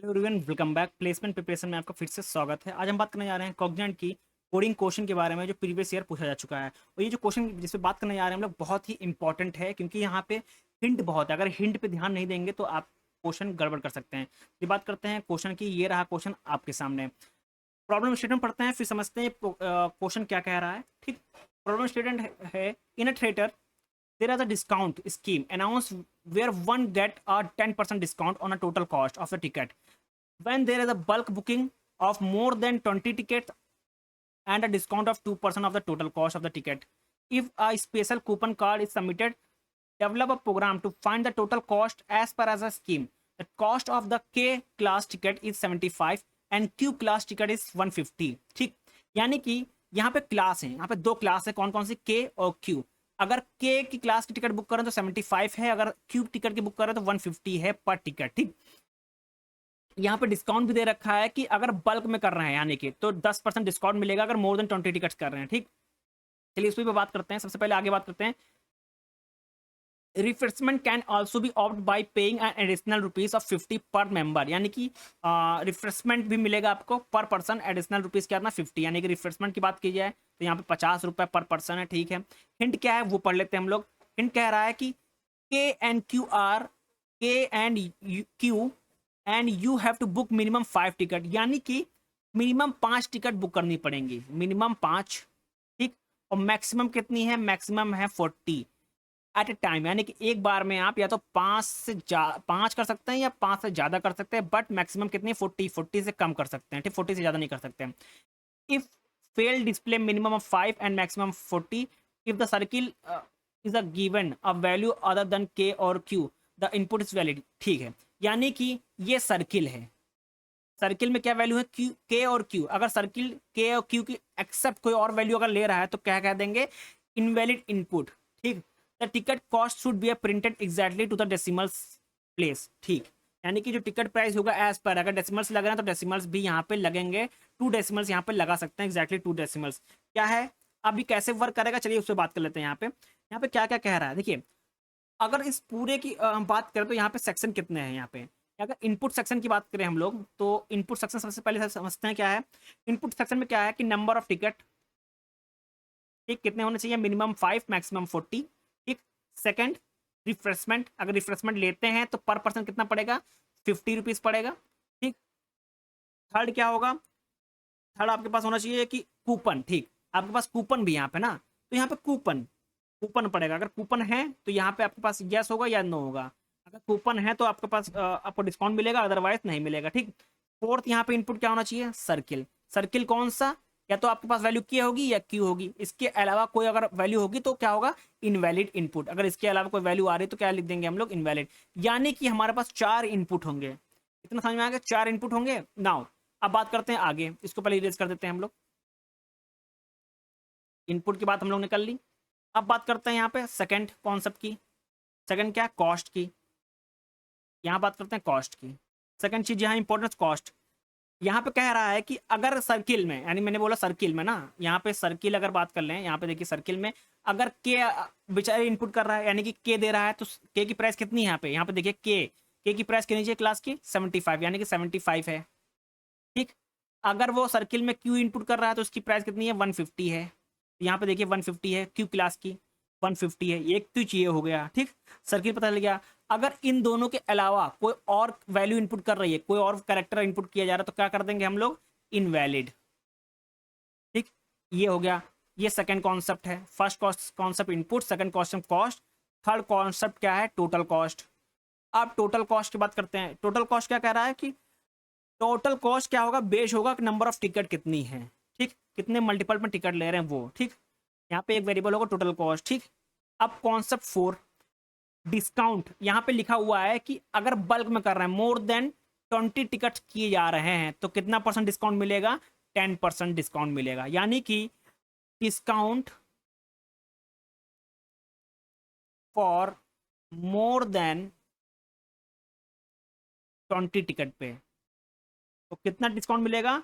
Hello everyone, welcome back. Placement preparation में आपका फिर से स्वागत है। आज हम बात करने जा रहे हैं कॉग्निजेंट की कोडिंग क्वेश्चन के बारे में जो प्रीवियस ईयर पूछा जा चुका है। और ये जो क्वेश्चन जिस पे बात करने जा रहे हैं हम लोग बहुत ही इंपॉर्टेंट है, क्योंकि यहाँ पे हिंट बहुत है। अगर हिंट पे ध्यान नहीं देंगे तो आप क्वेश्चन गड़बड़ कर सकते हैं। ये बात करते हैं क्वेश्चन की। ये रहा क्वेश्चन आपके सामने। प्रॉब्लम स्टेटमेंट पढ़ते हैं, फिर समझते हैं क्वेश्चन क्या कह रहा है। ठीक, प्रॉब्लम स्टेटमेंट है in a theatre there is a discount scheme announced where one get a 10% discount on a total cost of the ticket when there is a bulk booking of more than 20 tickets and a discount of 2% of the total cost of the ticket. If a special coupon card is submitted, develop a program to find the total cost as per as a scheme. The cost of the K class ticket is 75 and Q class ticket is 150. ठीक, यानी कि यहाँ पे class है, यहाँ पे दो class है। कौन कौन सी? K और Q। अगर K की क्लास की टिकट बुक करें तो 75 है, अगर Q टिकट की बुक करें तो 150 है पर टिकट। ठीक, यहाँ पे डिस्काउंट भी दे रखा है कि अगर बल्क में कर रहे हैं यानी कि तो 10% डिस्काउंट मिलेगा अगर मोर देन 20 टिकट्स कर रहे हैं। ठीक, चलिए इस पे बात करते हैं। सबसे पहले आगे बात करते हैं। Refreshment can also be opt by paying an additional rupees of 50 पर मेंबर, यानी कि रिफ्रेशमेंट भी मिलेगा आपको पर पर्सन। एडिशनल रुपीज क्या ना 50, यानी कि रिफ्रेशमेंट की बात की जाए तो यहाँ पे 50 रुपये पर पर्सन है। ठीक है, हिंट क्या है वो पढ़ लेते हैं हम लोग। हिंट कह रहा है कि K and Q are K and Q and you have to book minimum 5 ticket, यानी कि मिनिमम 5 टिकट बुक करनी पड़ेंगी, मिनिमम 5। ठीक, और मैक्सिमम कितनी है? मैक्सिमम है 40 एट ए टाइम, यानी कि एक बार में आप या तो 5 कर सकते हैं या 5 से ज़्यादा कर सकते हैं, बट मैक्सिमम कितनी? 40 से कम कर सकते हैं। ठीक, 40 से ज़्यादा नहीं कर सकते हैं। If fail display minimum of 5 and maximum 40, if the circle is a given a value other than के और Q, the input is valid. ठीक है, यानी कि ये सर्किल है। सर्किल में क्या वैल्यू है? क्यू, के और क्यू। अगर सर्किल के और क्यू की एक्सेप्ट कोई और वैल्यू अगर ले रहा है तो क्या कह देंगे? Invalid input. ठीक, the ticket cost should be printed exactly to the decimals place. ठीक, यानी कि जो टिकट प्राइस होगा एज पर, अगर डेसिमल्स लग रहे हैं तो डेसिमल्स भी यहाँ पे लगेंगे। 2 डेसिमल्स यहाँ पे लगा सकते हैं, एग्जैक्टली 2 डेसिमल्स। क्या है अभी कैसे वर्क करेगा, चलिए उससे बात कर लेते हैं। यहाँ पे क्या क्या कह रहा है देखिए। अगर इस पूरे की हम बात करें तो यहाँ पे सेक्शन कितने हैं? यहाँ पे अगर इनपुट सेक्शन की बात करें हम लोग तो इनपुट सेक्शन सबसे पहले समझते हैं क्या है। इनपुट सेक्शन में क्या है कि नंबर ऑफ टिकट, ठीक, कितने होने चाहिए? Minimum 5 maximum 40। ठीक, सेकंड रिफ्रेशमेंट, अगर रिफ्रेशमेंट लेते हैं तो पर पर्सन कितना पड़ेगा? 50 रुपीज़ पड़ेगा। ठीक, थर्ड क्या होगा? थर्ड आपके पास होना चाहिए कि कूपन। ठीक, आपके पास कूपन भी यहाँ पे ना, तो यहाँ पे कूपन कूपन पड़ेगा। अगर कूपन है तो यहाँ पे आपके पास यस होगा या नो होगा। अगर कूपन है तो आपके पास आपको डिस्काउंट मिलेगा, अदरवाइज नहीं मिलेगा। ठीक, फोर्थ यहाँ पे इनपुट क्या होना चाहिए? सर्किल। सर्किल कौन सा? या तो आपके पास वैल्यू के होगी या क्यू होगी, इसके अलावा कोई अगर वैल्यू होगी तो क्या होगा? Invalid input. अगर इसके अलावा कोई वैल्यू आ रही है तो क्या लिख देंगे हम लोग? इनवैलिड। यानी कि हमारे पास 4 इनपुट होंगे। इतना समझ में आ गया? 4 इनपुट होंगे। नाउ अब बात करते हैं आगे, इसको पहले इरेज कर देते हैं हम लोग। इनपुट की बात हम लोग ने कर ली। अब बात करते हैं यहाँ पे सेकंड कॉन्सेप्ट की। सेकंड क्या? कॉस्ट की। यहाँ बात करते हैं कॉस्ट की। सेकंड चीज यहाँ इंपॉर्टेंस कॉस्ट। यहाँ पे कह रहा है कि अगर सर्किल में, यानी मैंने बोला सर्किल में ना, यहाँ पे सर्किल अगर बात कर लें, यहाँ पे देखिए सर्किल में अगर के बेचारे इनपुट कर रहा है, यानी कि के दे रहा है, तो के की प्राइस कितनी है यहाँ पे? यहाँ पे देखिए के की प्राइस कितनी चाहिए क्लास की? 75, यानी कि 75 है। ठीक, अगर वो सर्किल में क्यू इनपुट कर रहा है तो उसकी प्राइस कितनी है? 150 है। यहाँ पे देखिए 150 है, क्यू क्लास की 150 है। एक तो चाहिए हो गया। ठीक, सर्किल पता चल गया। अगर इन दोनों के अलावा कोई और वैल्यू इनपुट कर रही है, कोई और कैरेक्टर इनपुट किया जा रहा है, तो क्या कर देंगे हम लोग? इनवैलिड। ठीक, ये हो गया। ये सेकंड कॉन्सेप्ट है। First concept input, second concept cost, third concept क्या है? Total cost. अब टोटल कॉस्ट की बात करते हैं। टोटल कॉस्ट क्या कह रहा है कि टोटल कॉस्ट क्या होगा? बेस होगा नंबर ऑफ टिकट कितनी है। ठीक, कितने मल्टीपल में टिकट ले रहे हैं वो। ठीक, यहाँ पे एक वेरिएबल होगा टोटल कॉस्ट। ठीक, अब कॉन्सेप्ट 4 डिस्काउंट। यहाँ पे लिखा हुआ है कि अगर बल्क में कर रहे हैं, मोर देन 20 टिकट किए जा रहे हैं, तो कितना परसेंट डिस्काउंट मिलेगा? 10% डिस्काउंट मिलेगा। यानी कि discount for more than 20 ticket पे तो कितना डिस्काउंट मिलेगा?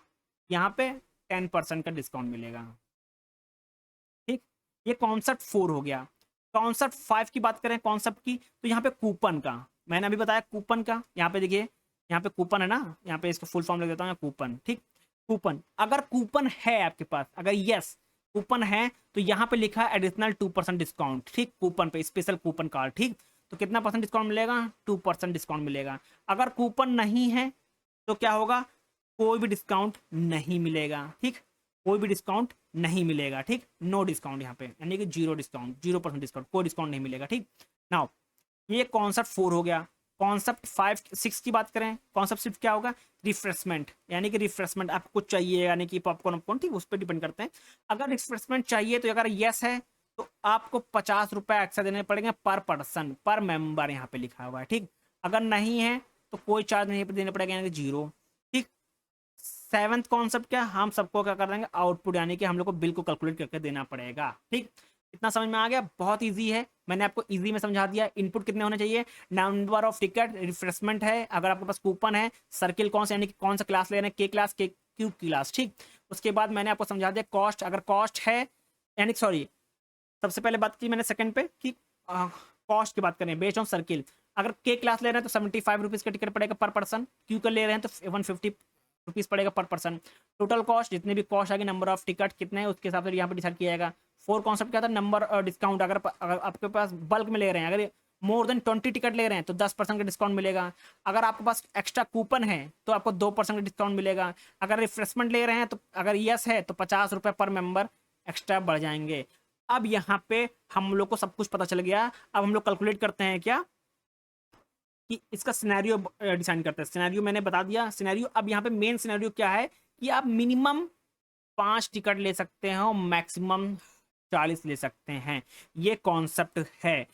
यहाँ पे 10% का डिस्काउंट मिलेगा। ठीक, ये कॉन्सेप्ट 4 हो गया। कॉन्सेप्ट 5 की बात करें कॉन्सेप्ट की, तो यहाँ पे कूपन का मैंने अभी बताया। कूपन का यहाँ पे देखिए यहाँ पे कूपन है ना, यहाँ पे इसको फुल फॉर्म लिख देता हूँ, कूपन, ठीक। कूपन, अगर कूपन है आपके पास, अगर यस कूपन है तो यहाँ पे लिखा है एडिशनल 2% डिस्काउंट, ठीक। कूपन पे स्पेशल कूपन कार्ड, ठीक। तो कितना परसेंट डिस्काउंट मिलेगा? 2% डिस्काउंट मिलेगा। अगर कूपन नहीं है तो क्या होगा? कोई भी डिस्काउंट नहीं मिलेगा, ठीक। कोई भी डिस्काउंट नहीं मिलेगा, ठीक। नो डिस्काउंट यहाँ पे, यानी कि 0 डिस्काउंट, 0% डिस्काउंट, कोई डिस्काउंट नहीं मिलेगा, ठीक। नाउ ये कॉन्सेप्ट 4 हो गया। कॉन्सेप्ट 5 6 की बात करें, कॉन्सेप्ट 6 क्या होगा? रिफ्रेशमेंट, यानी कि रिफ्रेशमेंट आपको कुछ चाहिए, यानी कि पॉपकॉर्न वॉपकॉर्न, ठीक, उस पर डिपेंड करते हैं। अगर रिफ्रेशमेंट चाहिए तो अगर यस है तो आपको 50 रुपये एक्स्ट्रा देने पड़ेंगे पर पर्सन, पर मेंबर, यहाँ पे लिखा हुआ है, ठीक। अगर नहीं है तो कोई चार्ज नहीं देने पड़ेगा, यानी कि 0, ठीक। 7th कॉन्सेप्ट क्या? हम सबको क्या कर देंगे? आउटपुट, यानी कि हम लोग को बिल को कैलकुलेट करके देना पड़ेगा, ठीक। इतना समझ में आ गया? बहुत इजी है, मैंने आपको इजी में समझा दिया। इनपुट कितने होने चाहिए? नंबर ऑफ टिकट, रिफ्रेशमेंट है, अगर आपके पास कूपन है, सर्किल कौन सा, यानी कि कौन सा क्लास ले रहे हैं, के क्लास, के क्यू क्लास, ठीक। उसके बाद मैंने आपको समझा दिया कॉस्ट, अगर कॉस्ट है, यानी सॉरी, सबसे पहले बात की मैंने सेकंड पे कि कॉस्ट की बात करें बेस्ड ऑन सर्किल। अगर के क्लास ले रहे हैं तो 75 रुपीज़ का टिकट पड़ेगा पर पर्सन, क्यू का ले रहे हैं तो 150 रुपीज़ पड़ेगा पर पर्सन। टोटल कॉस्ट, जितनी भी कॉस्ट आएगी, नंबर ऑफ टिकट कितने हैं उसके हिसाब से यहाँ पे डिसाइड किया जाएगा। 4 कॉन्सेप्ट क्या था? नंबर डिस्काउंट, अगर आपके पास बल्क में ले रहे हैं, अगर मोर देन 20 टिकट ले रहे हैं तो 10% का डिस्काउंट मिलेगा। अगर आपके पास एक्स्ट्रा कूपन है तो आपको 2% का डिस्काउंट मिलेगा। अगर रिफ्रेशमेंट ले रहे हैं तो अगर यस है तो 50 रुपये पर मेंबर एक्स्ट्रा बढ़ जाएंगे। अब यहाँ पे हम लोग को सब कुछ पता चल गया। अब हम लोग कैलकुलेट करते हैं क्या कि इसका सिनेरियो डिसाइड करते हैं। सिनेरियो मैंने बता दिया सिनेरियो। अब यहाँ पे मेन सिनेरियो क्या है कि आप मिनिमम 5 टिकट ले सकते हैं और मैक्सिमम 40 ले सकते हैं, ये कॉन्सेप्ट है।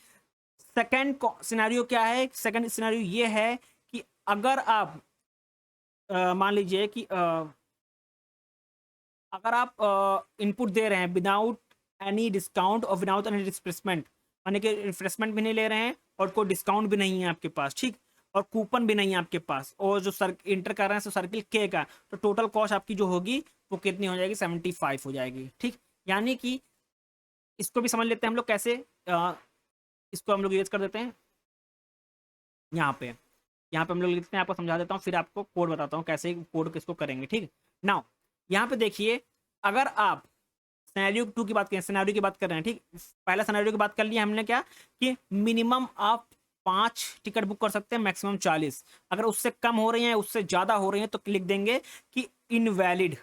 सेकंड सिनेरियो क्या है? सेकंड सिनेरियो ये है कि अगर आप मान लीजिए कि अगर आप इनपुट दे रहे हैं विदाउट एनी डिस्काउंट और विदाउट एनी रिफ्रेशमेंट, यानी कि रिफ्रेशमेंट भी नहीं ले रहे हैं और कोई डिस्काउंट भी नहीं है आपके पास, ठीक, और कूपन भी नहीं है आपके पास, और जो इंटर कर रहे हैं सर्किल के का, तो टोटल कॉस्ट आपकी जो होगी वो कितनी हो जाएगी? 75 हो जाएगी, ठीक। यानी कि इसको भी समझ लेते हैं हम लोग कैसे। इसको हम लोग यूज कर देते हैं यहाँ पे हम लोग लिखते हैं, आपको समझा देता हूँ, फिर आपको कोड बताता हूँ कैसे कोड किसको करेंगे, ठीक। नाउ यहाँ पे देखिए, अगर आप सिनेरियो 2 की बात करें, सिनेरियो की बात कर रहे हैं, ठीक। पहला सिनेरियो की बात कर लिया हमने क्या कि मिनिमम आप 5 टिकट बुक कर सकते हैं, मैक्सिमम 40। अगर उससे कम हो रही हैं, उससे ज़्यादा हो रही हैं तो लिख देंगे कि इनवैलिड,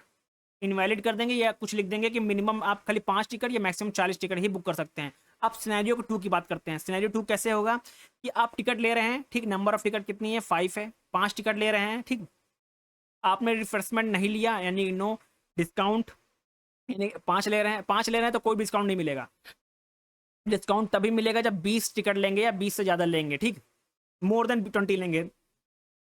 इनवैलिड कर देंगे, या कुछ लिख देंगे कि मिनिमम आप खाली 5 टिकट या मैक्सिमम 40 टिकट ही बुक कर सकते हैं। अब सिनेरियो 2 की बात करते हैं। सिनेरियो 2 कैसे होगा कि आप टिकट ले रहे हैं, ठीक, नंबर ऑफ टिकट कितनी है? 5 है, 5 टिकट ले रहे हैं, ठीक। आपने रिफ्रेशमेंट नहीं लिया, यानी नो डिस्काउंट, यानी 5 ले रहे हैं तो कोई डिस्काउंट नहीं मिलेगा। डिस्काउंट तभी मिलेगा जब 20 टिकट लेंगे या 20 से ज़्यादा लेंगे, ठीक। मोर देन 20 लेंगे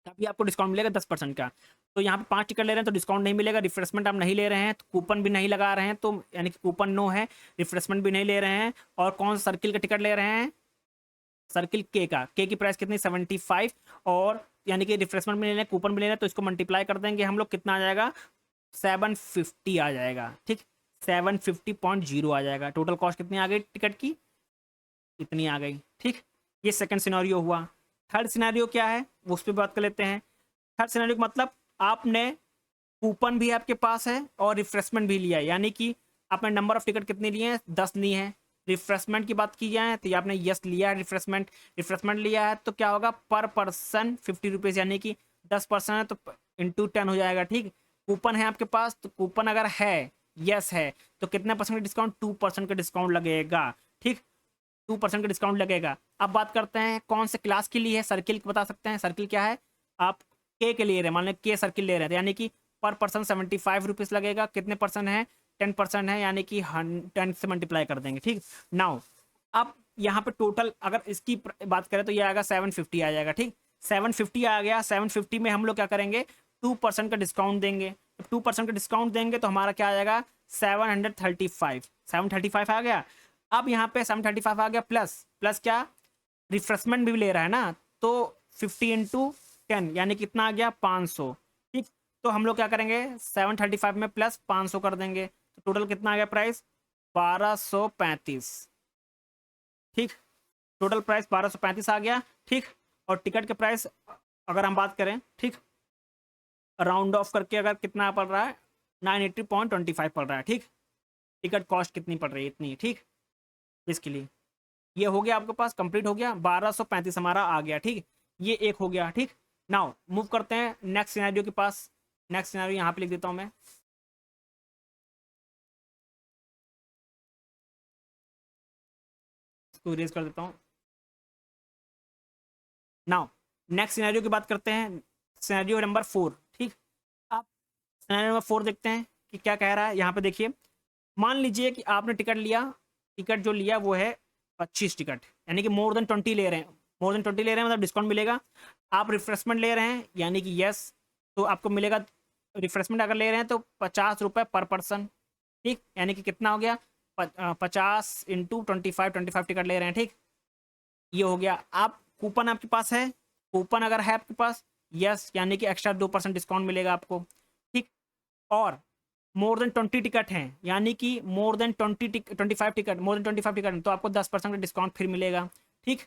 तभी आपको डिस्काउंट मिलेगा 10% का। तो यहाँ पे 5 टिकट ले रहे हैं तो डिस्काउंट नहीं मिलेगा। रिफ्रेशमेंट आप नहीं ले रहे हैं तो कूपन भी नहीं लगा रहे हैं, तो यानी कि कूपन नो है, रिफ्रेशमेंट भी नहीं ले रहे हैं। और कौन सा सर्किल का टिकट ले रहे हैं? सर्किल के का, के की प्राइस कितनी? 75, और यानी कि रिफ्रेशमेंट भी ले रहे हैं, कूपन भी ले रहे हैं, तो इसको मल्टीप्लाई कर देंगे हम लोग, कितना आ जाएगा? 750 आ जाएगा, ठीक। 750.0 आ जाएगा। टोटल कॉस्ट कितनी आ गई टिकट की? इतनी आ गई, ठीक। ये सेकंड सिनेरियो हुआ। थर्ड सिनेरियो क्या है वो उस पर बात कर लेते हैं। थर्ड सिनेरियो का मतलब आपने कूपन भी आपके पास है और रिफ्रेशमेंट भी लिया है, यानी कि आपने नंबर ऑफ टिकट कितनी लिए हैं? 10 लिए हैं। रिफ्रेशमेंट की बात की जाए तो ये आपने यस लिया है, रिफ्रेशमेंट लिया है, तो क्या होगा? पर पर्सन 50 रुपीज़, यानी कि 10% है तो इंटू 10 हो जाएगा, ठीक। कूपन है आपके पास, तो कूपन अगर है, यस है, तो कितने परसेंट का डिस्काउंट? 2% का डिस्काउंट लगेगा, ठीक। 2% का डिस्काउंट लगेगा। अब बात करते हैं कौन से क्लास के लिए है। सर्किल बता सकते हैं, सर्किल क्या है? आप के लिए ले रहे हैं, मान लें के सर्किल ले रहे हैं, यानी कि पर पर्सन 75 रुपीज़ लगेगा। कितने परसेंट है? 10% है, यानी कि 10 से मल्टीप्लाई कर देंगे, ठीक। नाउ अब यहाँ पे टोटल अगर इसकी बात करें तो ये आएगा 750 आ जाएगा, ठीक। 750 आ गया। 750 में हम लोग क्या करेंगे? 2% का डिस्काउंट देंगे। 2% का डिस्काउंट देंगे तो हमारा क्या आ जाएगा? 735 आ गया। अब यहाँ पे 735 आ गया, प्लस प्लस क्या? रिफ्रेशमेंट भी ले रहा है ना, तो 50 इंटू 10, यानी कितना आ गया? 500, ठीक। तो हम लोग क्या करेंगे? 735 में प्लस 500 कर देंगे, तो टोटल कितना आ गया प्राइस? 1235, ठीक। टोटल प्राइस 1235 आ गया, ठीक। और टिकट के प्राइस अगर हम बात करें, ठीक, राउंड ऑफ करके अगर कितना पड़ रहा है 980.25 पड़ रहा है, ठीक। टिकट कॉस्ट कितनी पड़ रही है, इतनी, ठीक। इसके लिए ये हो गया आपके पास, कंप्लीट हो गया, 1235 हमारा आ गया, ठीक। ये एक हो गया, ठीक। नाउ मूव करते हैं नेक्स्ट सिनेरियो के पास। नेक्स्ट सिनेरियो यहाँ पे लिख देता हूँ मैं, इसको इरेज कर देता हूँ। नाउ नेक्स्ट सिनेरियो की बात करते हैं, सिनेरियो नंबर 4, ठीक। आप सिनेरियो नंबर 4 देखते हैं कि क्या कह रहा है यहाँ पे। देखिए, मान लीजिए कि आपने टिकट लिया, टिकट जो लिया वो है 25 टिकट, यानी कि मोर देन 20 ले रहे हैं, मोर देन 20 ले रहे हैं मतलब डिस्काउंट मिलेगा। आप रिफ्रेशमेंट ले रहे हैं यानी कि यस, तो आपको मिलेगा रिफ्रेशमेंट अगर ले रहे हैं तो 50 रुपये पर पर्सन, ठीक। यानी कि कितना हो गया, 50 × 25, 25 टिकट ले रहे हैं, ठीक। ये हो गया। आप कूपन आपके पास है, कूपन अगर है आपके पास, यस, यानी कि एक्स्ट्रा 2% डिस्काउंट मिलेगा आपको, ठीक। और मोर देन 20 टिकट हैं, यानी कि more than 25 ticket, more than 25 ticket तो आपको 10% का डिस्काउंट फिर मिलेगा, ठीक।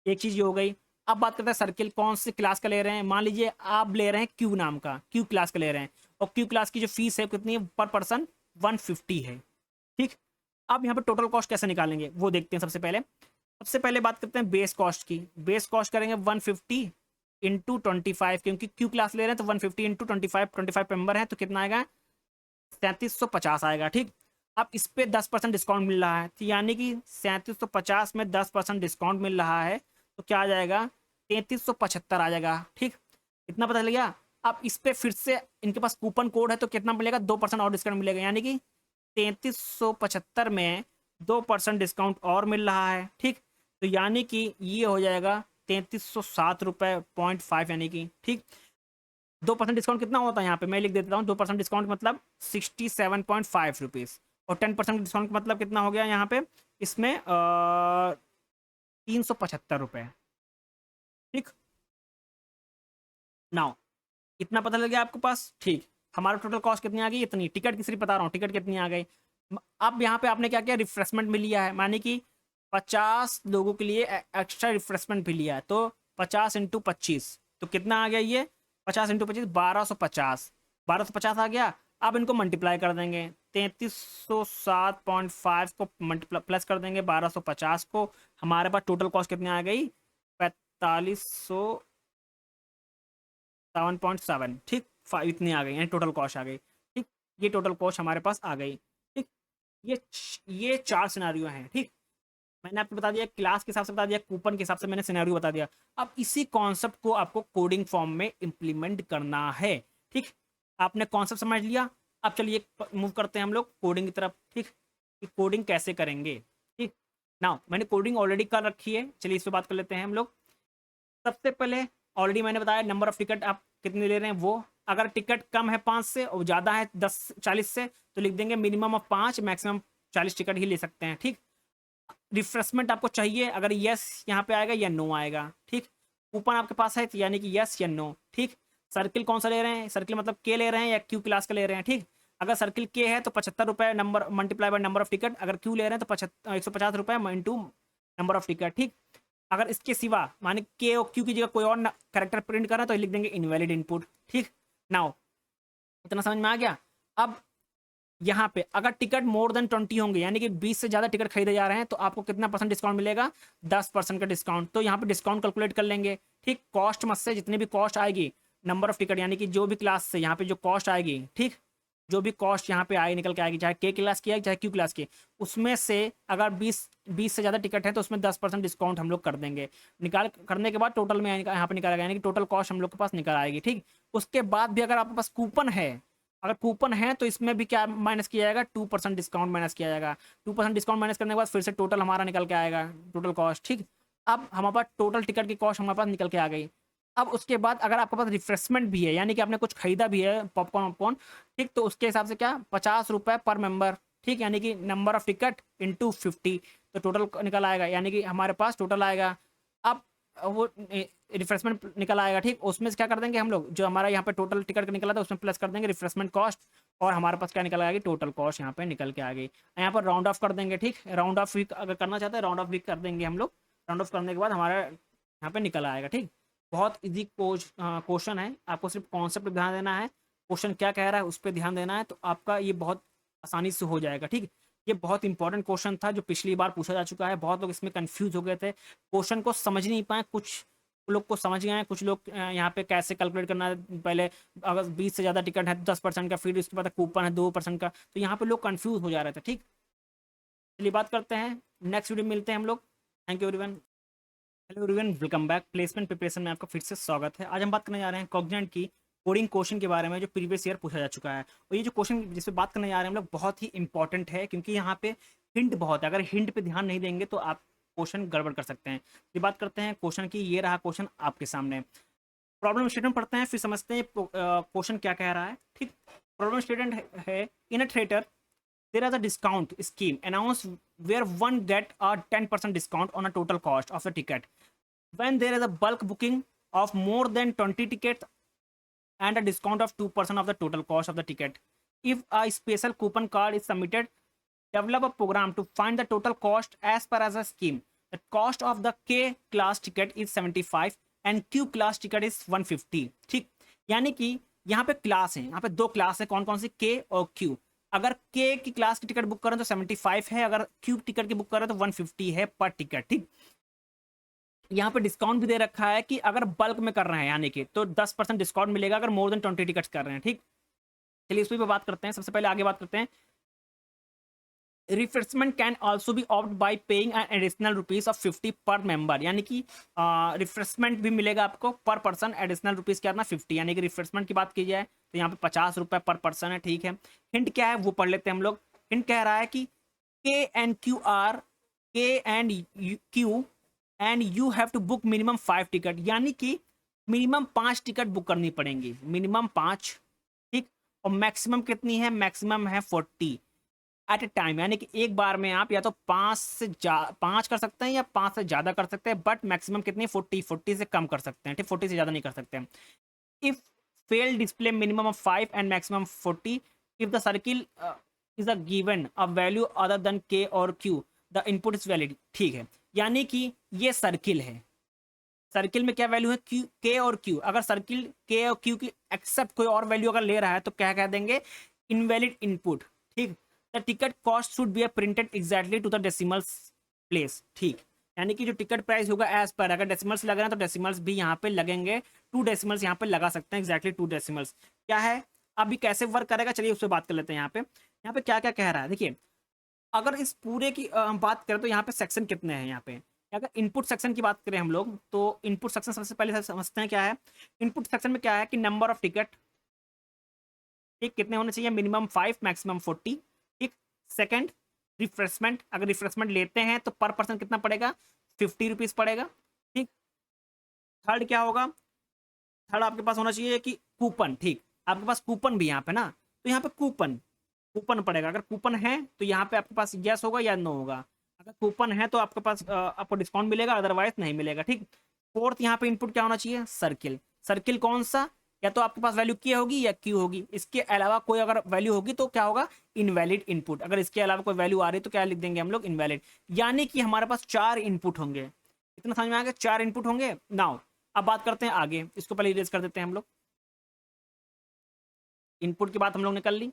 एक चीज़ ये हो गई। अब बात करते हैं सर्किल, कौन सी क्लास का ले रहे हैं। मान लीजिए आप ले रहे हैं क्यू नाम का, क्यू क्लास का ले रहे हैं, और क्यू क्लास की जो फीस है कितनी है पर पर्सन, 150 है, ठीक। अब यहाँ पे टोटल कॉस्ट कैसे निकालेंगे वो देखते हैं। सबसे पहले बात करते हैं बेस कॉस्ट की। बेस कॉस्ट करेंगे 150 इंटू 25, क्योंकि क्यू क्लास ले रहे हैं तो 150 इंटू 25 मेंबर है तो कितना आएगा, 3750 आएगा, ठीक। अब इस पे 10% डिस्काउंट मिल रहा है, तो यानी कि 3750 में 10% डिस्काउंट मिल रहा है तो क्या आ जाएगा, 3375 आ जाएगा, ठीक। इतना पता चल गया। अब इस पे फिर से इनके पास कूपन कोड है तो कितना मिलेगा, 2% और डिस्काउंट मिलेगा, यानी कि 3375 में 2% डिस्काउंट और मिल रहा है, ठीक। तो यानी कि ये हो जाएगा 3307.5 यानी कि, ठीक। 2% डिस्काउंट कितना होता है यहाँ पे मैं लिख देता हूँ। 2% डिस्काउंट मतलब 67.5 रुपीज़, और 10% डिस्काउंट मतलब कितना हो गया यहाँ पे, इसमें 375 रुपये, ठीक। नाउ इतना पता लग गया आपके पास, ठीक। हमारा टोटल कॉस्ट कितनी आ गई, इतनी। टिकट की सिर्फ बता रहा हूँ टिकट कितनी आ गई। अब यहाँ पे आपने क्या किया, रिफ्रेशमेंट भी लिया है, माने कि 50 लोगों के लिए एक्स्ट्रा रिफ्रेशमेंट भी लिया है, तो 50 × 25 तो कितना आ गया ये, 50 × 25 1250, 1250 आ गया। अब इनको मल्टीप्लाई कर देंगे, 3307.5 को मल्टीप्लाई प्लस कर देंगे 1250 को, हमारे पास टोटल कॉस्ट कितनी आ गई, 4507.7, ठीक। इतनी आ गई, यानी टोटल कॉस्ट आ गई, ठीक। ये टोटल कॉस्ट हमारे पास आ गई, ठीक। ये 4 सिनारियो हैं, ठीक। मैंने आपको बता दिया क्लास के हिसाब से, बता दिया कूपन के हिसाब से, मैंने सिनेरियो बता दिया। अब इसी कॉन्सेप्ट को आपको कोडिंग फॉर्म में इंप्लीमेंट करना है, ठीक। आपने कॉन्सेप्ट समझ लिया। अब चलिए मूव करते हैं हम लोग कोडिंग की तरफ, ठीक। कि कोडिंग कैसे करेंगे, ठीक। नाउ मैंने कोडिंग ऑलरेडी कर रखी है, चलिए इस पर बात कर लेते हैं हम लोग। सबसे पहले ऑलरेडी मैंने बताया नंबर ऑफ टिकट आप कितने ले रहे हैं वो। अगर टिकट कम है 5 से और ज़्यादा है 10-40 से तो लिख देंगे मिनिमम ऑफ 5, मैक्सिमम 40 टिकट ही ले सकते हैं, ठीक। रिफ्रेशमेंट आपको चाहिए, अगर यस यहाँ पे आएगा या नो आएगा, ठीक। कूपन आपके पास है तो यानी कि यस या नो, ठीक। सर्किल कौन सा ले रहे हैं, सर्किल मतलब के ले रहे हैं या क्यू क्लास का ले रहे हैं, ठीक। अगर सर्किल के है तो 75 रुपये number multiply by number of ticket, अगर क्यू ले रहे हैं तो 150 रुपये इंटू नंबर ऑफ टिकट, ठीक। अगर इसके सिवा माने के और क्यू की जगह कोई और करेक्टर प्रिंट करना तो लिख देंगे इनवैलिड इनपुट, ठीक। नाउ इतना समझ में आ गया। अब यहाँ पे अगर टिकट मोर देन 20 होंगे, यानी कि 20 से ज़्यादा टिकट खरीदे जा रहे हैं तो आपको कितना परसेंट डिस्काउंट मिलेगा, 10% का डिस्काउंट। तो यहाँ पे डिस्काउंट कैलकुलेट कर लेंगे, ठीक। कॉस्ट मत से जितनी भी कॉस्ट आएगी नंबर ऑफ टिकट, यानी कि जो भी क्लास से यहाँ पे जो कॉस्ट आएगी, ठीक। जो भी कॉस्ट यहाँ पे आएगी निकल के आएगी, चाहे के क्लास की आएगी चाहे क्यू क्लास की, उसमें से अगर 20 से ज़्यादा टिकट है तो उसमें 10% डिस्काउंट हम लोग कर देंगे। निकाल करने के बाद टोटल में यहाँ पे निकाला गया, यानी कि टोटल कॉस्ट हम लोग के पास निकल आएगी, ठीक। उसके बाद भी अगर आपके पास कूपन है, अगर कूपन है तो इसमें भी क्या माइनस किया जाएगा, 2% डिस्काउंट माइनस किया जाएगा। 2% डिस्काउंट माइनस करने के बाद फिर से टोटल हमारा निकल के आएगा, टोटल कॉस्ट, ठीक। अब हमारे पास टोटल टिकट की कॉस्ट हमारे पास निकल के आ गई। अब उसके बाद अगर आपके पास रिफ्रेशमेंट भी है, यानी कि आपने कुछ खरीदा भी है पॉपकॉर्न वॉपकॉर्न, ठीक, तो उसके हिसाब से क्या 50 रुपये पर मेंबर, ठीक। यानी कि नंबर ऑफ टिकट इंटू 50 तो टोटल निकल आएगा, यानी कि हमारे पास टोटल आएगा। अब वो रिफ्रेशमेंट निकल आएगा, ठीक। उसमें से क्या कर देंगे हम लोग, जो हमारा यहाँ पे टोटल टिकट निकला था उसमें प्लस कर देंगे रिफ्रेशमेंट कॉस्ट, और हमारे पास क्या निकल आएगी, टोटल कॉस्ट यहाँ पे निकल के आ गई। यहाँ पर राउंड ऑफ कर देंगे, ठीक। राउंड ऑफ भी अगर करना चाहते हैं राउंड ऑफ भी कर देंगे हम लोग। राउंड ऑफ करने के बाद हमारा यहाँ पे निकल आएगा, ठीक। बहुत इजी क्वेश्चन है, आपको सिर्फ कॉन्सेप्ट ध्यान देना है, क्वेश्चन क्या कह रहा है उस पर ध्यान देना है, तो आपका ये बहुत आसानी से हो जाएगा। ठीक, ये बहुत इंपॉर्टेंट क्वेश्चन था जो पिछली बार पूछा जा चुका है। बहुत लोग इसमें कंफ्यूज हो गए थे, क्वेश्चन को समझ नहीं पाए। कुछ लोग को समझ गए हैं, कुछ लोग यहाँ पे कैसे कैलकुलेट करना है, पहले अगर 20 से ज़्यादा टिकट है तो 10% का, फिर उसके बाद कूपन है 2% का, तो यहाँ पे लोग कंफ्यूज हो जा रहे थे। ठीक, चलिए बात करते हैं, नेक्स्ट वीडियो में मिलते हैं हम लोग। Thank you everyone. Hello everyone, welcome back. Placement preparation में आपका फिर से स्वागत है। आज हम बात करने जा रहे हैं कॉग्निजेंट की कोडिंग क्वेश्चन के बारे में जो प्रीवियस ईयर पूछा जा चुका है। और ये जो क्वेश्चन जिस पे बात करने जा रहे हैं हम लोग बहुत ही इंपॉर्टेंट है, क्योंकि यहाँ पे हिंट बहुत है। अगर हिंट पे ध्यान नहीं देंगे तो आप क्वेश्चन गड़बड़ कर सकते हैं। ये बात करते हैं क्वेश्चन की, ये रहा क्वेश्चन आपके सामने। प्रॉब्लम स्टेटमेंट पढ़ते हैं, फिर समझते हैं क्वेश्चन क्या कह रहा है। ठीक, प्रॉब्लम स्टेटमेंट है, in a theatre there is a discount scheme announced where one get a 10% discount on a total cost of the ticket when there is a bulk booking of more than 20 tickets and a discount of 2% of the total cost of the ticket. If a special coupon card is submitted, develop a program to find the total cost as per as a scheme. The cost of the K class ticket is 75 and Q class ticket is 150. ठीक, यानी कि यहाँ पे class है, यहाँ पे दो class है, कौन कौन सी, K और Q। अगर K की क्लास की टिकट बुक करें तो 75 है, अगर Q टिकट की बुक करें तो 150 है पर टिकट। ठीक, यहाँ पे डिस्काउंट भी दे रखा है कि अगर बल्क में कर रहे हैं यानी कि तो 10% डिस्काउंट मिलेगा अगर मोर देन 20 टिकट्स कर रहे हैं। ठीक, चलिए इस पर बात करते हैं। सबसे पहले आगे बात करते हैं, refreshment can also be opt by paying an additional rupees of 50 पर मेंबर, यानी कि रिफ्रेशमेंट भी मिलेगा आपको पर पर्सन, एडिशनल रुपीज क्या 50, यानी कि रिफ्रेशमेंट की बात की जाए तो यहाँ पे 50 रुपये पर पर्सन है। ठीक है, हिंट क्या है वो पढ़ लेते हैं हम लोग। हिंट कह रहा है कि K and Q are, K and Q and you have to book minimum 5 ticket, यानी कि मिनिमम 5 टिकट बुक करनी पड़ेंगी, मिनिमम 5। ठीक, और मैक्सिमम कितनी है, मैक्सिमम है 40 एट ए टाइम, यानी कि एक बार में आप या तो 5 कर सकते हैं या 5 से ज़्यादा कर सकते हैं, बट मैक्सिमम कितनी, 40 से कम कर सकते हैं। ठीक, 40 से ज़्यादा नहीं कर सकते हैं। If fail display minimum of 5 and maximum 40, if the circle is a given a value other than के और Q, the input is valid. ठीक है, यानी कि ये सर्किल है, सर्किल में क्या वैल्यू है, क्यू, के और क्यू। अगर सर्किल के और क्यू की एक्सेप्ट कोई और वैल्यू अगर ले रहा है तो क्या कह देंगे, इनवैलिड इनपुट। ठीक, the ticket cost should be printed exactly to the decimals place. ठीक, यानी कि जो टिकट प्राइस होगा एज पर, अगर डेसिमल्स लग रहे हैं तो डेसिमल्स भी यहाँ पे लगेंगे, 2 डेसिमल्स यहाँ पे लगा सकते हैं, एग्जैक्टली 2 डेसिमल्स। क्या है, अभी कैसे वर्क करेगा चलिए उससे बात कर लेते हैं। यहाँ पे क्या क्या कह रहा है देखिए। अगर इस पूरे की हम बात करें तो यहाँ पे सेक्शन कितने हैं, यहाँ पे अगर इनपुट सेक्शन की बात करें हम लोग तो इनपुट सेक्शन सबसे पहले समझते हैं क्या है। इनपुट सेक्शन में क्या है कि नंबर ऑफ टिकट, ठीक, कितने होने चाहिए, मिनिमम 5 मैक्सिमम 40। ठीक, सेकंड रिफ्रेशमेंट, अगर रिफ्रेशमेंट लेते हैं तो पर पर्सन कितना पड़ेगा, 50 रुपीज़ पड़ेगा। ठीक, थर्ड क्या होगा, थर्ड आपके पास होना चाहिए कि कूपन। ठीक, आपके पास कूपन भी यहाँ पे ना, तो यहाँ पे कूपन कूपन पड़ेगा। अगर कूपन है तो यहाँ पे आपके पास यस होगा या नो होगा। अगर कूपन है तो आपके पास आपको डिस्काउंट मिलेगा, अदरवाइज नहीं मिलेगा। ठीक, फोर्थ यहाँ पे इनपुट क्या होना चाहिए, सर्किल। सर्किल कौन सा, या तो आपके पास वैल्यू के होगी या क्यू होगी, इसके अलावा कोई अगर वैल्यू होगी तो क्या होगा, इनवैलिड इनपुट। अगर इसके अलावा कोई वैल्यू आ रही है तो क्या लिख देंगे हम लोग, इनवैलिड। यानी कि हमारे पास 4 इनपुट होंगे। इतना समझ में आ गया, 4 इनपुट होंगे। नाउ अब बात करते हैं आगे, इसको पहले इरेज कर देते हैं हम लोग। इनपुट की बात हम लोग ने कर ली।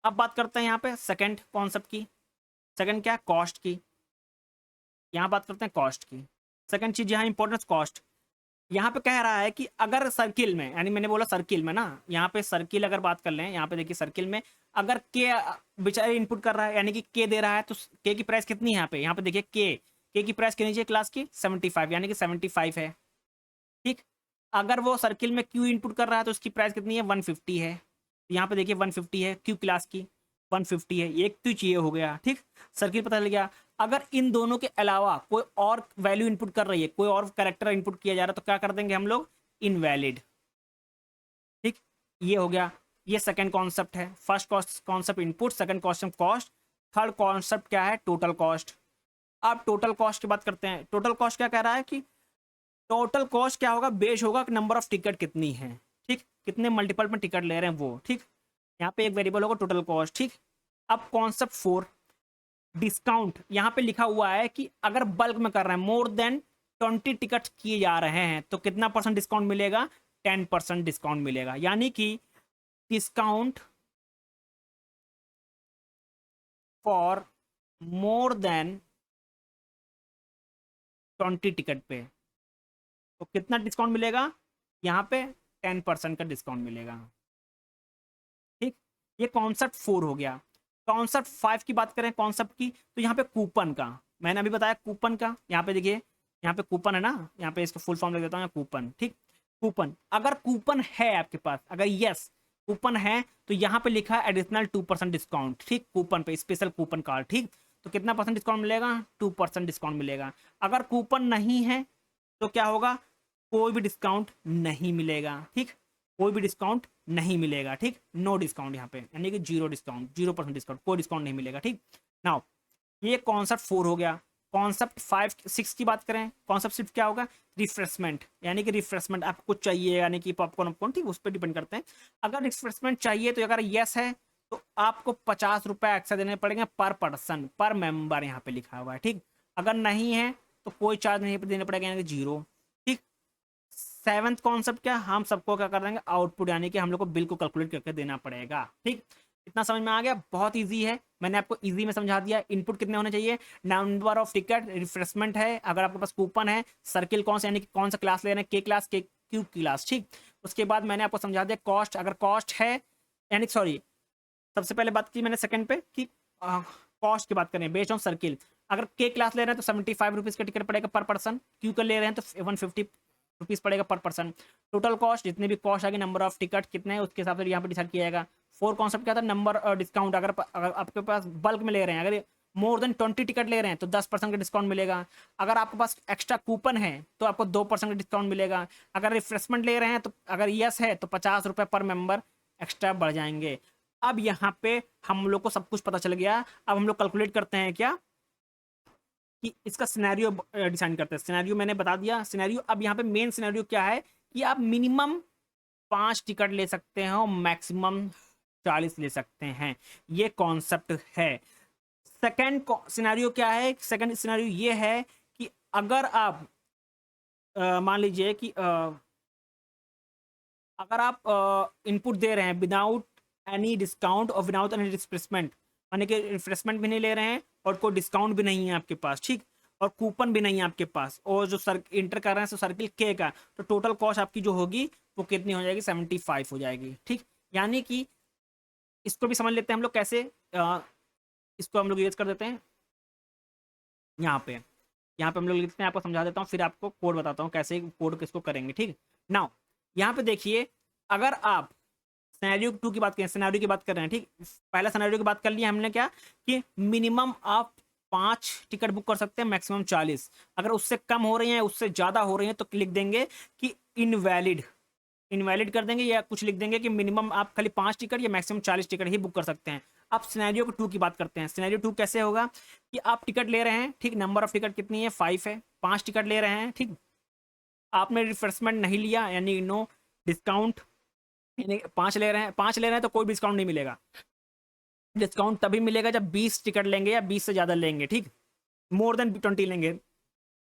अब बात करते हैं यहाँ पे सेकंड कॉन्सेप्ट की। सेकंड क्या है, कॉस्ट की। यहाँ बात करते हैं कॉस्ट की। सेकंड चीज यहाँ इंपॉर्टेंस कॉस्ट। यहाँ पे कह रहा है कि अगर सर्किल में, यानी मैंने बोला सर्किल में ना, यहाँ पे सर्किल अगर बात कर लें, यहाँ पे देखिए सर्किल में अगर के बेचारे इनपुट कर रहा है, यानी कि के दे रहा है, तो के की प्राइस कितनी है यहाँ पे देखिए, के की प्राइस कितनी चाहिए क्लास की, 75, यानी कि 75 है। ठीक, अगर वो सर्किल में क्यू इनपुट कर रहा है तो उसकी प्राइस कितनी है, 150 है। यहाँ पे देखिए 150 है, क्यू क्लास की 150 है, एक तो चाहिए हो गया। ठीक, सर्किल पता चल गया। अगर इन दोनों के अलावा कोई और वैल्यू इनपुट कर रही है, कोई और कैरेक्टर इनपुट किया जा रहा है, तो क्या कर देंगे हम लोग, इनवैलिड। ठीक, ये हो गया, ये सेकंड कॉन्सेप्ट है। First concept input, second concept cost, third concept क्या है, टोटल कॉस्ट। अब टोटल कॉस्ट की बात करते हैं। टोटल कॉस्ट क्या कह रहा है कि टोटल कॉस्ट क्या होगा, बेस होगा नंबर ऑफ टिकट कितनी है। ठीक, कितने मल्टीपल में टिकट ले रहे हैं वो। ठीक, यहाँ पे एक वेरिएबल होगा टोटल कॉस्ट। ठीक, अब कॉन्सेप्ट 4 डिस्काउंट। यहाँ पे लिखा हुआ है कि अगर बल्क में कर रहे हैं, मोर देन 20 टिकट किए जा रहे हैं, तो कितना परसेंट डिस्काउंट मिलेगा, 10% डिस्काउंट मिलेगा। यानी कि discount for more than 20 ticket पे, तो कितना डिस्काउंट मिलेगा यहाँ पे? 10% का डिस्काउंट मिलेगा। ठीक, ये कॉन्सेप्ट 4 हो गया। कॉन्सेप्ट 5 की बात करें, कॉन्सेप्ट की, तो यहाँ पे कूपन का मैंने अभी बताया, कूपन का यहाँ पे देखिए, यहाँ पे कूपन है ना, यहाँ पे इसका फुल फॉर्म लिख देता हूँ, कूपन। ठीक, कूपन, अगर कूपन है आपके पास, अगर यस कूपन है, तो यहाँ पे लिखा है एडिशनल 2% डिस्काउंट। ठीक, कूपन पे स्पेशल कूपन कार्ड। ठीक, तो कितना परसेंट डिस्काउंट मिलेगा? 2% डिस्काउंट मिलेगा। अगर कूपन नहीं है तो क्या होगा? कोई भी डिस्काउंट नहीं मिलेगा। ठीक, कोई भी डिस्काउंट नहीं मिलेगा। ठीक, नो डिस्काउंट यहाँ पे, यानी कि 0 डिस्काउंट, 0% डिस्काउंट, कोई डिस्काउंट नहीं मिलेगा। ठीक, नाउ ये कॉन्सेप्ट 4 हो गया। कॉन्सेप्ट 5 6 की बात करें, कॉन्सेप्ट 6 क्या होगा? रिफ्रेशमेंट, यानी कि रिफ्रेशमेंट आपको कुछ चाहिए, यानी कि पॉपकॉर्न वॉपकॉर्न, ठीक, उस पर डिपेंड करते हैं। अगर रिफ्रेशमेंट चाहिए तो अगर यस है तो आपको 50 रुपये एक्स्ट्रा देने पड़ेंगे पर पर्सन, पर मेंबर, यहाँ पे लिखा हुआ है। ठीक, अगर नहीं है तो कोई चार्ज नहीं देने पड़ेगा, यानी कि 0। ठीक, 7th कॉन्सेप्ट क्या? हम सबको क्या कर देंगे? आउटपुट, यानी कि हम लोग को बिल को कैलकुलेट करके देना पड़ेगा। ठीक, इतना समझ में आ गया? बहुत इजी है, मैंने आपको इजी में समझा दिया। इनपुट कितने होने चाहिए? नंबर ऑफ टिकट, रिफ्रेशमेंट है, अगर आपके पास कूपन है, सर्किल कौन सा, यानी कि कौन सा क्लास ले रहे हैं, के क्लास, के क्यू क्लास। ठीक, उसके बाद मैंने आपको समझा दिया कॉस्ट, अगर कॉस्ट है, यानी सॉरी, सबसे पहले बात की मैंने सेकंड पे कि कॉस्ट की बात करें बेस्ड ऑन सर्किल। अगर के क्लास ले रहे हैं तो 75 रुपीज़ का टिकट पड़ेगा पर पर्सन, क्यू का ले रहे हैं तो 150 रुपीज़ पड़ेगा पर पर्सन। टोटल कॉस्ट, जितने भी कॉस्ट आएगी, नंबर ऑफ टिकट कितने हैं उसके हिसाब से यहाँ पे डिसाइड किया जाएगा। 4 कॉन्सेप्ट क्या था? नंबर डिस्काउंट, अगर आपके पास बल्क में ले रहे हैं, अगर मोर देन 20 टिकट ले रहे हैं तो 10% का डिस्काउंट मिलेगा। अगर आपके पास एक्स्ट्रा कूपन है तो आपको 2% का डिस्काउंट मिलेगा। अगर रिफ्रेशमेंट ले रहे हैं तो अगर यस है तो 50 रुपये पर मेंबर एक्स्ट्रा बढ़ जाएंगे। अब यहाँ पे हम लोग को सब कुछ पता चल गया। अब हम लोग कैलकुलेट करते हैं क्या कि इसका सिनेरियो डिसाइड करते हैं। सिनेरियो मैंने बता दिया सिनेरियो। अब यहाँ पे मेन सिनेरियो क्या है कि आप मिनिमम 5 टिकट ले सकते हैं और मैक्सिमम 40 ले सकते हैं, ये कॉन्सेप्ट है। सेकंड सिनेरियो क्या है? सेकंड सिनेरियो ये है कि अगर आप मान लीजिए कि अगर आप इनपुट दे रहे हैं विदाउट एनी डिस्काउंट और विदाउट एनी रिफ्रेशमेंट, यानी कि रिफ्रेशमेंट भी नहीं ले रहे हैं और कोई डिस्काउंट भी नहीं है आपके पास, ठीक, और कूपन भी नहीं है आपके पास, और जो इंटर कर रहे हैं सर्किल के का, तो टोटल कॉस्ट आपकी जो होगी वो कितनी हो जाएगी? 75 हो जाएगी। ठीक, यानी कि इसको भी समझ लेते हैं हम लोग कैसे। इसको हम लोग यूज कर देते हैं यहाँ पे। यहाँ पे हम लोग लिखते हैं, आपको समझा देता हूँ, फिर आपको कोड बताता हूँ कैसे कोड किसको करेंगे। ठीक, नाउ यहाँ पे देखिए, अगर आप सिनेरियो 2 की बात करें, सिनेरियो की बात कर रहे हैं, ठीक, पहला सिनेरियो की बात कर लिया हमने क्या कि मिनिमम आप 5 टिकट बुक कर सकते हैं, मैक्सिमम 40। अगर उससे कम हो रही हैं, उससे ज़्यादा हो रही हैं तो लिख देंगे कि इनवैलिड, इनवैलिड कर देंगे, या कुछ लिख देंगे कि मिनिमम आप खाली 5 टिकट या मैक्सिमम 40 टिकट ही बुक कर सकते हैं। अब सिनेरियो 2 की बात करते हैं। सिनेरियो 2 कैसे होगा कि आप टिकट ले रहे हैं, ठीक, नंबर ऑफ टिकट कितनी है? 5 है, 5 टिकट ले रहे हैं, ठीक, आपने रिफ्रेशमेंट नहीं लिया, यानी नो डिस्काउंट, यानी 5 ले रहे हैं, 5 ले रहे हैं तो कोई डिस्काउंट नहीं मिलेगा। डिस्काउंट तभी मिलेगा जब 20 टिकट लेंगे या 20 से ज़्यादा लेंगे, ठीक, मोर देन 20 लेंगे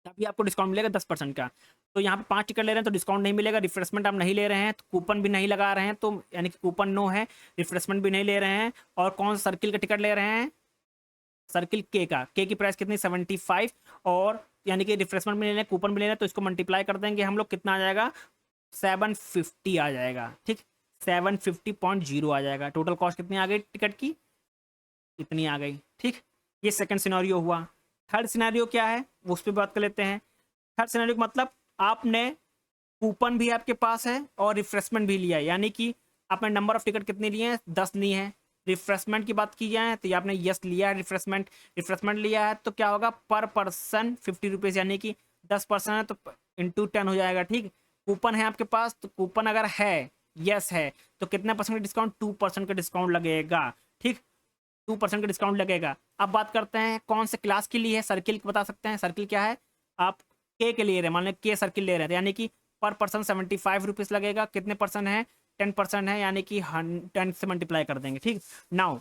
तभी आपको डिस्काउंट मिलेगा 10% का। तो यहाँ पे 5 टिकट ले रहे हैं तो डिस्काउंट नहीं मिलेगा। रिफ्रेशमेंट आप नहीं ले रहे हैं तो कूपन भी नहीं लगा रहे हैं, तो यानी कि कूपन नो है, रिफ्रेशमेंट भी नहीं ले रहे हैं, और कौन सा सर्किल का टिकट ले रहे हैं? सर्किल के का, के की प्राइस कितनी? 75, और यानी कि रिफ्रेशमेंट भी ले रहे हैं, कूपन भी ले रहे हैं, तो इसको मल्टीप्लाई कर देंगे हम लोग, कितना आ जाएगा? 750 आ जाएगा। ठीक, 750.0 आ जाएगा। टोटल कॉस्ट कितनी आ गई टिकट की? इतनी आ गई। ठीक, ये सेकंड सिनेरियो हुआ। थर्ड सिनेरियो क्या है वो उस पर बात कर लेते हैं। थर्ड सिनेरियो का मतलब आपने कूपन भी आपके पास है और रिफ्रेशमेंट भी लिया है, यानी कि आपने नंबर ऑफ टिकट कितनी लिए हैं? 10 लिए हैं। रिफ्रेशमेंट की बात की जाए तो ये आपने यस लिया है, रिफ्रेशमेंट लिया है, तो क्या होगा? पर पर्सन 50 रुपीज़, यानी कि 10% है तो इंटू 10 हो जाएगा। ठीक, कूपन है आपके पास, तो कूपन अगर है, यस है, तो कितने परसेंट का डिस्काउंट? 2% का डिस्काउंट लगेगा। ठीक, 2% का डिस्काउंट लगेगा। अब बात करते हैं कौन से क्लास के लिए है। सर्किल बता सकते हैं, सर्किल क्या है? आप के लिए ले रहे हैं, मान लो के सर्किल ले रहे हैं, यानी कि पर पर्सन 75 रुपीज़ लगेगा। कितने परसेंट है? 10% है, यानी कि 10 से मल्टीप्लाई कर देंगे। ठीक, नाउ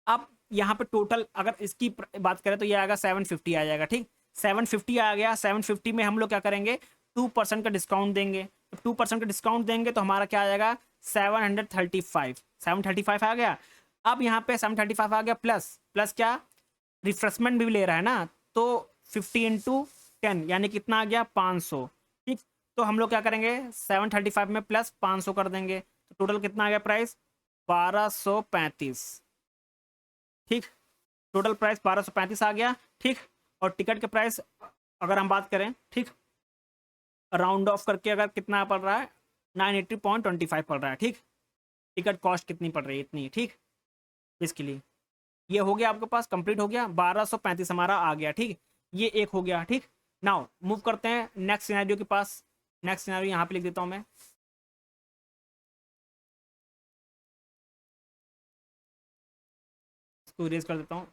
अब यहाँ पे टोटल अगर इसकी बात करें तो ये आएगा 750 आ जाएगा। ठीक, 750 आ गया। 750 में हम लोग क्या करेंगे? 2% का डिस्काउंट देंगे। 2% का डिस्काउंट देंगे तो हमारा क्या आ जाएगा? 735, 735 आ गया। अब यहाँ पे 735 आ गया, प्लस प्लस क्या, रिफ्रेशमेंट भी ले रहा है ना, तो 50 × 10 यानी कितना आ गया 500। ठीक, तो हम लोग क्या करेंगे 735 में प्लस 500 कर देंगे, तो टोटल कितना आ गया प्राइस 1235। ठीक, टोटल प्राइस 1235 आ गया। ठीक, और टिकट के प्राइस अगर हम बात करें, ठीक, राउंड ऑफ करके अगर कितना पड़ रहा है 980.25 पड़ रहा है। ठीक, टिकट कॉस्ट कितनी पड़ रही है इतनी। ठीक, इसके लिए ये हो गया आपके पास, कंप्लीट हो गया, 1235 हमारा आ गया। ठीक, ये एक हो गया। ठीक, नाउ मूव करते हैं नेक्स्ट सिनेरियो के पास। नेक्स्ट सिनेरियो यहाँ पे लिख देता हूँ मैं, इसको इरेज कर देता हूँ।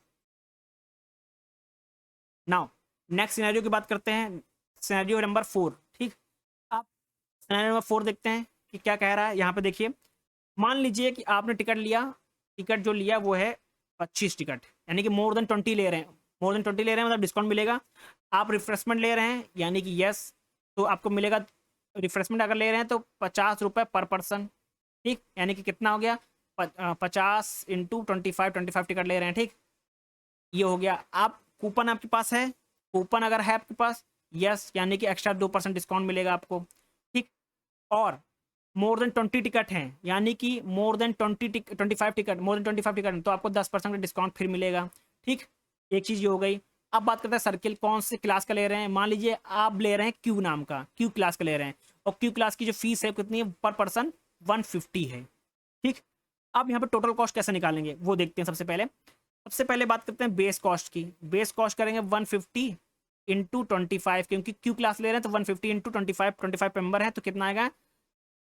नाउ नेक्स्ट सिनेरियो की बात करते हैं, सिनेरियो नंबर 4। ठीक, आप सिनेरियो नंबर 4 देखते हैं कि क्या कह रहा है। यहाँ पे देखिए, मान लीजिए कि आपने टिकट लिया, टिकट जो लिया वो है 25 टिकट, यानी कि मोर देन 20 ले रहे हैं, मोर देन 20 ले रहे हैं मतलब डिस्काउंट मिलेगा। आप रिफ्रेशमेंट ले रहे हैं यानी कि यस, तो आपको मिलेगा, रिफ्रेशमेंट अगर ले रहे हैं तो 50 रुपये पर पर्सन। ठीक, यानी कि कितना हो गया 50 × 25, 25 टिकट ले रहे हैं। ठीक, ये हो गया। आप कूपन आपके पास है, कूपन अगर है आपके पास, यस, यानी कि एक्स्ट्रा 2% डिस्काउंट मिलेगा आपको। ठीक, और मोर देन 20 टिकट हैं, यानी कि more than 25 ticket, more than 25 ticket तो आपको 10% का डिस्काउंट फिर मिलेगा। ठीक, एक चीज़ ये हो गई। अब बात करते हैं सर्किल, कौन से क्लास का ले रहे हैं। मान लीजिए आप ले रहे हैं क्यू नाम का, क्यू क्लास का ले रहे हैं, और क्यू क्लास की जो फीस है कितनी है पर पर्सन 150 है। ठीक, अब यहाँ पे टोटल कॉस्ट कैसे निकालेंगे वो देखते हैं। सबसे पहले बात करते हैं बेस कॉस्ट की। बेस कॉस्ट करेंगे 150 × 25, क्योंकि क्यू क्लास ले रहे हैं तो 150 × 25, 25 मेंबर है तो कितना आएगा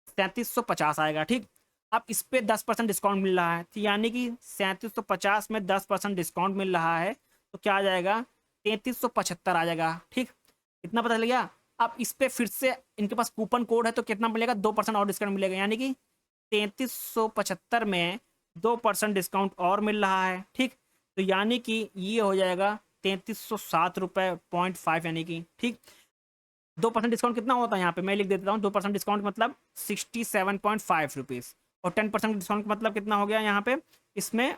3750 आएगा। ठीक, अब इस पे 10% डिस्काउंट मिल रहा है, तो यानी कि 3750 में 10% डिस्काउंट मिल रहा है तो क्या आ जाएगा 3375 आ जाएगा। ठीक, इतना पता चल गया। अब इस पे फिर से इनके पास कूपन कोड है तो कितना मिलेगा 2% और डिस्काउंट मिलेगा, यानी कि 3375 में 2% डिस्काउंट और मिल रहा है। ठीक, तो यानी कि ये हो जाएगा 3307.5 यानी कि। ठीक, 2% डिस्काउंट कितना होता है यहाँ पे मैं लिख देता हूँ। 2% डिस्काउंट मतलब 67.5 रुपीज़, और 10% डिस्काउंट मतलब कितना हो गया यहाँ पे इसमें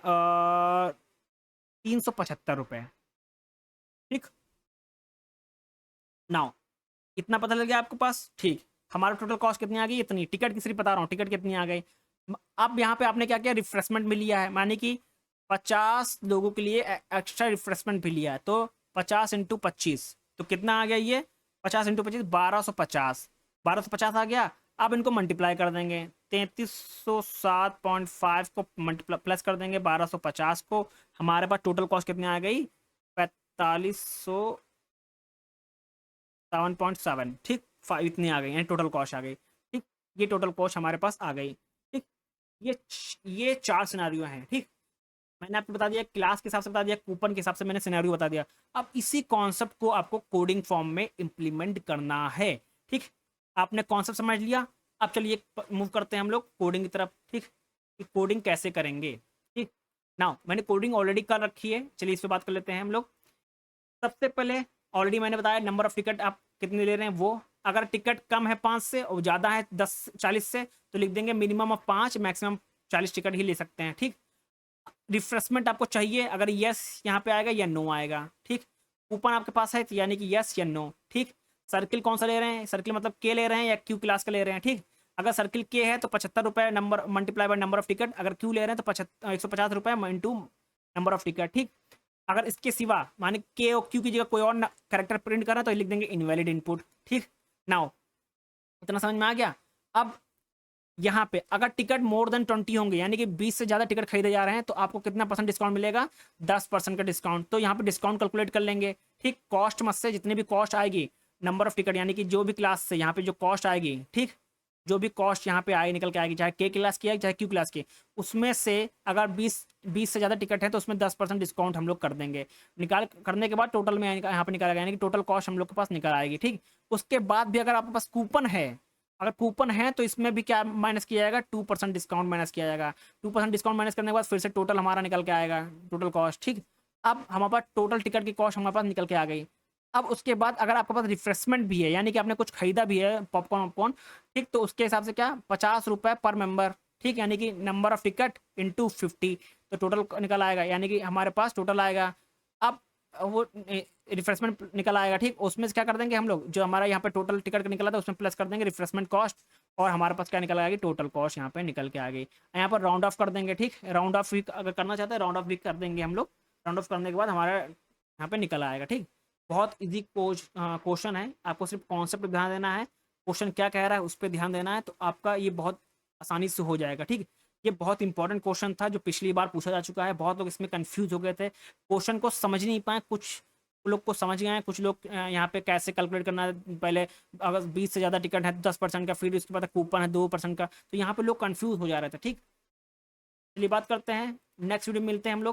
375 रुपये। ठीक, नाउ इतना पता लग गया आपके पास। ठीक, हमारा टोटल कॉस्ट कितनी आ गई इतनी, टिकट की सिर्फ बता रहा हूँ टिकट कितनी आ गई। अब यहाँ पे आपने क्या किया रिफ्रेशमेंट भी लिया है, माने कि 50 लोगों के लिए एक्स्ट्रा रिफ्रेशमेंट भी लिया है, तो 50 × 25 तो कितना आ गया ये 50 × 25 1250, 1250 आ गया। अब इनको मल्टीप्लाई कर देंगे, 3307.5 को मल्टीप्लाई प्लस कर देंगे 1250 को, हमारे पास टोटल कॉस्ट कितनी आ गई 4507.7। ठीक, इतनी आ गई यानी टोटल कॉस्ट आ गई। ठीक, ये टोटल कॉस्ट हमारे पास आ गई। ठीक, ये 4 सिनेरियो हैं। ठीक, मैंने आपको बता दिया क्लास के हिसाब से बता दिया, कूपन के हिसाब से मैंने सिनेरियो बता दिया। अब इसी कॉन्सेप्ट को आपको कोडिंग फॉर्म में इंप्लीमेंट करना है। ठीक, आपने कॉन्सेप्ट समझ लिया। अब चलिए मूव करते हैं हम लोग कोडिंग की तरफ। ठीक, कि कोडिंग कैसे करेंगे। ठीक, नाउ मैंने कोडिंग ऑलरेडी कर रखी है, चलिए इस पर बात कर लेते हैं हम लोग। सबसे पहले ऑलरेडी मैंने बताया नंबर ऑफ टिकट आप कितने ले रहे हैं वो, अगर टिकट कम है 5 से और ज़्यादा है 10-40 से तो लिख देंगे मिनिमम ऑफ 5, मैक्सिमम 40 टिकट ही ले सकते हैं। ठीक, रिफ्रेशमेंट आपको चाहिए, अगर यस यहाँ पे आएगा या नो आएगा। ठीक, कूपन आपके पास है तो यानी कि यस या नो। ठीक, सर्किल कौन सा ले रहे हैं, सर्किल मतलब के ले रहे हैं या क्यू क्लास का ले रहे हैं। ठीक, अगर सर्किल के है तो 75 रुपये number multiply by number of ticket, अगर क्यू ले रहे हैं तो 150 रुपये इंटू नंबर ऑफ टिकट। ठीक, अगर इसके सिवा माने के और क्यू की जगह कोई और करेक्टर प्रिंट कर रहा है तो लिख देंगे इनवैलिड इनपुट। ठीक, नाउ इतना समझ में आ गया। अब यहाँ पे अगर टिकट मोर देन 20 होंगे यानी कि 20 से ज़्यादा टिकट खरीदे जा रहे हैं तो आपको कितना परसेंट डिस्काउंट मिलेगा 10% का डिस्काउंट। तो यहाँ पे डिस्काउंट कैलकुलेट कर लेंगे। ठीक, कॉस्ट मत से जितनी भी कॉस्ट आएगी नंबर ऑफ टिकट यानी कि जो भी क्लास से यहाँ पे जो कॉस्ट आएगी, ठीक, जो भी कॉस्ट यहाँ पे आएगी निकल के आएगी, चाहे के क्लास की आएगी चाहे क्यू क्लास की, उसमें से अगर 20 से ज़्यादा टिकट है तो उसमें 10% डिस्काउंट हम लोग कर देंगे। निकाल करने के बाद टोटल में यहाँ पे निकाला गया यानी कि टोटल कॉस्ट हम लोग के पास निकल आएगी। ठीक, उसके बाद भी अगर आपके पास कूपन है, अगर कूपन है तो इसमें भी क्या माइनस किया जाएगा 2% डिस्काउंट माइनस किया जाएगा। 2% डिस्काउंट माइनस करने के बाद फिर से टोटल हमारा निकल के आएगा टोटल कॉस्ट। ठीक, अब हमारे पास टोटल टिकट की कॉस्ट हमारे पास निकल के आ गई। अब उसके बाद अगर आपके पास रिफ्रेशमेंट भी है, यानी कि आपने कुछ खरीदा भी है पॉपकॉर्न वॉपकॉर्न, ठीक, तो उसके हिसाब से क्या 50 रुपये पर मेंबर, ठीक, यानी कि नंबर ऑफ टिकट इंटू 50, तो टोटल निकल आएगा, यानी कि हमारे पास टोटल आएगा। अब वो रिफ्रेशमेंट निकल आएगा, ठीक, उसमें से क्या कर देंगे हम लोग, जो हमारा यहाँ पे टोटल टिकट का निकला था उसमें प्लस कर देंगे रिफ्रेशमेंट कॉस्ट, और हमारे पास क्या निकल आएगी, टोटल कॉस्ट यहाँ पे निकल के आ गई। यहाँ पर राउंड ऑफ कर देंगे, ठीक, राउंड ऑफ भी अगर करना चाहते हैं राउंड ऑफ भी कर देंगे हम लोग। राउंड ऑफ करने के बाद हमारा यहाँ पे निकल आएगा, ठीक। बहुत इजी क्वेश्चन है, आपको सिर्फ कॉन्सेप्ट ध्यान देना है, क्वेश्चन क्या कह रहा है उस पर ध्यान देना है, तो आपका ये बहुत आसानी से हो जाएगा, ठीक। ये बहुत इंपॉर्टेंट क्वेश्चन था जो पिछली बार पूछा जा चुका है, बहुत लोग इसमें कंफ्यूज हो गए थे, क्वेश्चन को समझ नहीं पाए, कुछ लोग को समझ गए हैं, कुछ लोग यहाँ पे कैसे कैलकुलेट करना है, पहले अगर 20 से ज़्यादा टिकट है तो 10% का, फिर उसके बाद कूपन है 2% का, तो यहाँ पे लोग कंफ्यूज हो जा रहे थे, ठीक। चलिए बात करते हैं, नेक्स्ट वीडियो में मिलते हैं हम लोग।